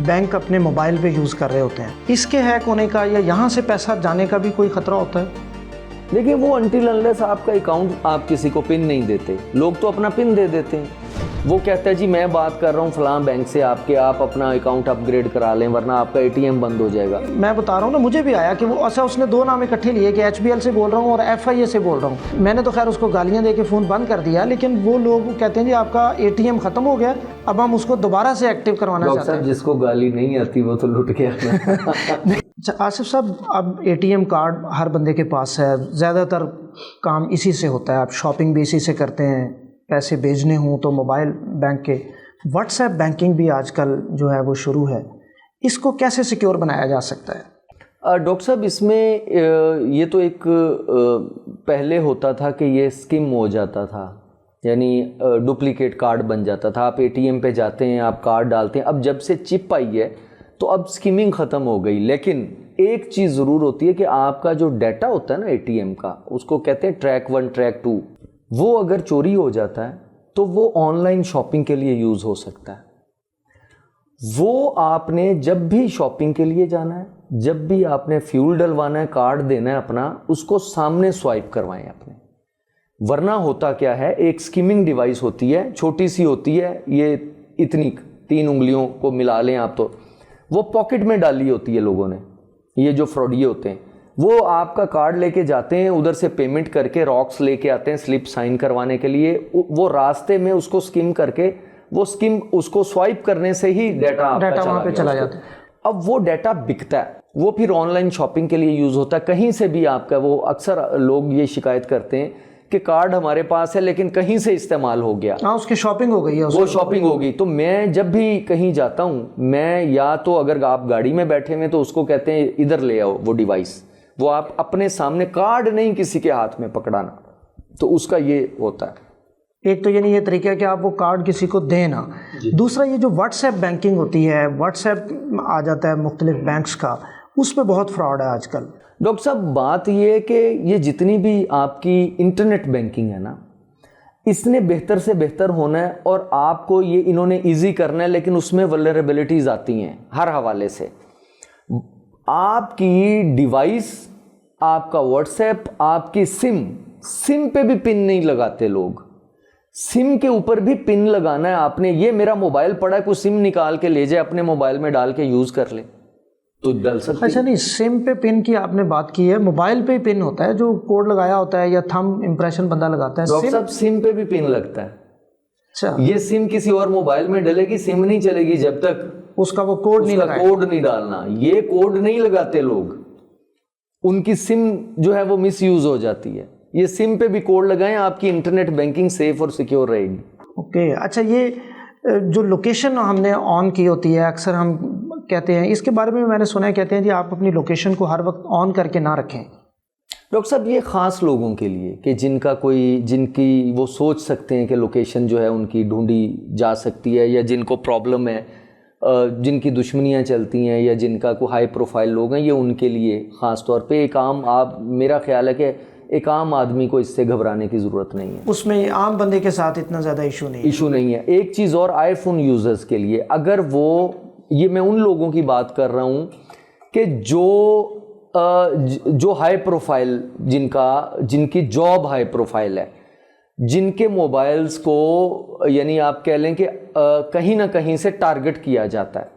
Bank अपने mobile पे use कर रहे होते हैं, इसके हैक होने का या यहाँ से पैसा जाने का भी कोई ख़तरा होता है? देखिए, वो अनटिल अनलेस आपका अकाउंट आप किसी को पिन नहीं देते, लोग तो अपना पिन दे देते हैं। वो कहता है जी मैं बात कर रहा हूँ फलां बैंक से आपके, आप अपना अकाउंट अपग्रेड करा लें वरना आपका ATM बंद हो जाएगा। मैं बता रहा हूँ ना, मुझे भी आया कि वो अच्छा उसने दो नाम इकट्ठे लिए कि HBL से बोल रहा हूँ और FIA से बोल रहा हूँ। मैंने तो खैर उसको गालियाँ दे के फ़ोन बंद कर दिया, लेकिन वो लोग कहते हैं जी आपका ATM ख़त्म हो गया, अब हम उसको दोबारा से एक्टिव करवाना चाहते हैं। जिसको गाली नहीं आती वो तो लुट गया। आसिफ साहब, अब ATM कार्ड हर बंदे के पास है, ज़्यादातर काम इसी से होता है, आप शॉपिंग भी इसी से करते हैं, पैसे भेजने हों तो मोबाइल बैंक के। व्हाट्सएप बैंकिंग भी आजकल जो है वो शुरू है, इसको कैसे सिक्योर बनाया जा सकता है? डॉक्टर साहब, इसमें ये तो एक पहले होता था कि ये स्किम हो जाता था, यानी डुप्लीकेट कार्ड बन जाता था। आप ATM पे जाते हैं, आप कार्ड डालते हैं। अब जब से चिप आई है तो अब स्किमिंग ख़त्म हो गई। लेकिन एक चीज़ ज़रूर होती है कि आपका जो डाटा होता है ना ATM का, उसको कहते हैं ट्रैक 1 ट्रैक 2, वो अगर चोरी हो जाता है तो वो ऑनलाइन शॉपिंग के लिए यूज़ हो सकता है। वो आपने जब भी शॉपिंग के लिए जाना है, जब भी आपने फ्यूल डलवाना है, कार्ड देना है अपना, उसको सामने स्वाइप करवाएं अपने। वरना होता क्या है, एक स्किमिंग डिवाइस होती है, छोटी सी होती है, ये इतनी 3 उंगलियों को मिला लें आप, तो वो पॉकेट में डाली होती है लोगों ने। ये जो फ्रॉडिये होते हैं वो आपका कार्ड लेके जाते हैं, उधर से पेमेंट करके रॉक्स लेके आते हैं स्लिप साइन करवाने के लिए। वो रास्ते में उसको स्किम करके, वो स्किम उसको स्वाइप करने से ही डाटा वहाँ पे चला जाता है। अब वो डाटा बिकता है, वो फिर ऑनलाइन शॉपिंग के लिए यूज़ होता है। कहीं से भी आपका, वो अक्सर लोग ये शिकायत करते हैं कि कार्ड हमारे पास है लेकिन कहीं से इस्तेमाल हो गया। हाँ, उसकी शॉपिंग हो गई है, वो शॉपिंग हो गई। तो मैं जब भी कहीं जाता हूँ, मैं या तो अगर आप गाड़ी में बैठे हुए तो उसको कहते हैं इधर ले आओ वो डिवाइस, वो आप अपने सामने, कार्ड नहीं किसी के हाथ में पकड़ाना, तो उसका ये होता है। एक तो यानी ये तरीका है कि आप वो कार्ड किसी को दें ना। दूसरा, ये जो व्हाट्सएप बैंकिंग होती है, व्हाट्सएप आ जाता है मुख्तलिफ बैंक्स का, उस पर बहुत फ्रॉड है आजकल। डॉक्टर साहब, बात ये है कि ये जितनी भी आपकी इंटरनेट बैंकिंग है ना, इसने बेहतर से बेहतर होना है और आपको ये इन्होंने ईजी करना है, लेकिन उसमें वल्नरेबिलिटीज़ आती हैं हर हवाले से। आपकी डिवाइस, आपका व्हाट्सएप, आपकी सिम पे भी पिन नहीं लगाते लोग। सिम के ऊपर भी पिन लगाना है आपने। ये मेरा मोबाइल पड़ा है, कुछ सिम निकाल के ले जाए, अपने मोबाइल में डाल के यूज़ कर ले तो डल सकते। अच्छा, नहीं, सिम पे पिन की आपने बात की है, मोबाइल पे ही पिन होता है जो कोड लगाया होता है या थंब इम्प्रेशन बंदा लगाता है। डॉक्टर साहब, सिम पे भी पिन लगता है। अच्छा, ये सिम किसी और मोबाइल में डलेगी, सिम नहीं चलेगी जब तक उसका वो कोड नहीं लगाया, कोड नहीं डालना। ये कोड नहीं लगाते लोग, उनकी सिम जो है वो मिस यूज हो जाती है। ये सिम पे भी कोड लगाएं, आपकी इंटरनेट बैंकिंग सेफ और सिक्योर रहेगी। ओके। अच्छा, ये जो लोकेशन हमने ऑन की होती है, अक्सर हम कहते हैं, इसके बारे में मैंने सुना है, कहते हैं जी आप अपनी लोकेशन को हर वक्त ऑन करके ना रखें। डॉक्टर साहब, ये ख़ास लोगों के लिए कि जिनकी वो सोच सकते हैं कि लोकेशन जो है उनकी ढूंढी जा सकती है, या जिनको प्रॉब्लम है, जिनकी दुश्मनियां चलती हैं, या जिनका कोई हाई प्रोफाइल लोग हैं, ये उनके लिए ख़ास तौर पे एक आम, मेरा ख्याल है कि एक आम आदमी को इससे घबराने की ज़रूरत नहीं है। उसमें आम बंदे के साथ इतना ज़्यादा इशू नहीं है। एक चीज़ और, आईफोन यूज़र्स के लिए, अगर वो, ये मैं उन लोगों की बात कर रहा हूँ कि जो हाई प्रोफाइल, जिनकी जॉब हाई प्रोफाइल है, जिनके मोबाइल्स को यानी आप कह लें कि कहीं ना कहीं से टारगेट किया जाता है,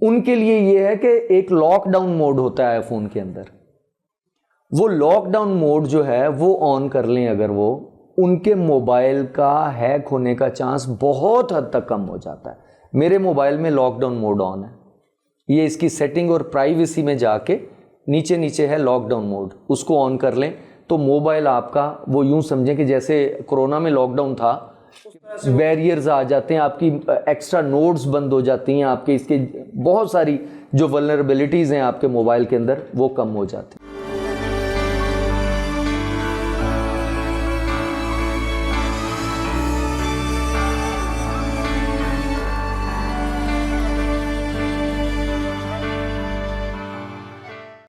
उनके लिए ये है कि एक लॉकडाउन मोड होता है आईफोन के अंदर। वो लॉकडाउन मोड जो है वो ऑन कर लें अगर वो, उनके मोबाइल का हैक होने का चांस बहुत हद तक कम हो जाता है। मेरे मोबाइल में लॉकडाउन मोड ऑन है, ये इसकी सेटिंग और प्राइवेसी में जाके नीचे है लॉकडाउन मोड, उसको ऑन कर लें तो मोबाइल आपका, वो यूं समझें कि जैसे कोरोना में लॉकडाउन था, बैरियर्स आ जाते हैं, आपकी एक्स्ट्रा नोड्स बंद हो जाती हैं, आपके इसके बहुत सारी जो वल्नरेबिलिटीज़ हैं आपके मोबाइल के अंदर वो कम हो जाती हैं।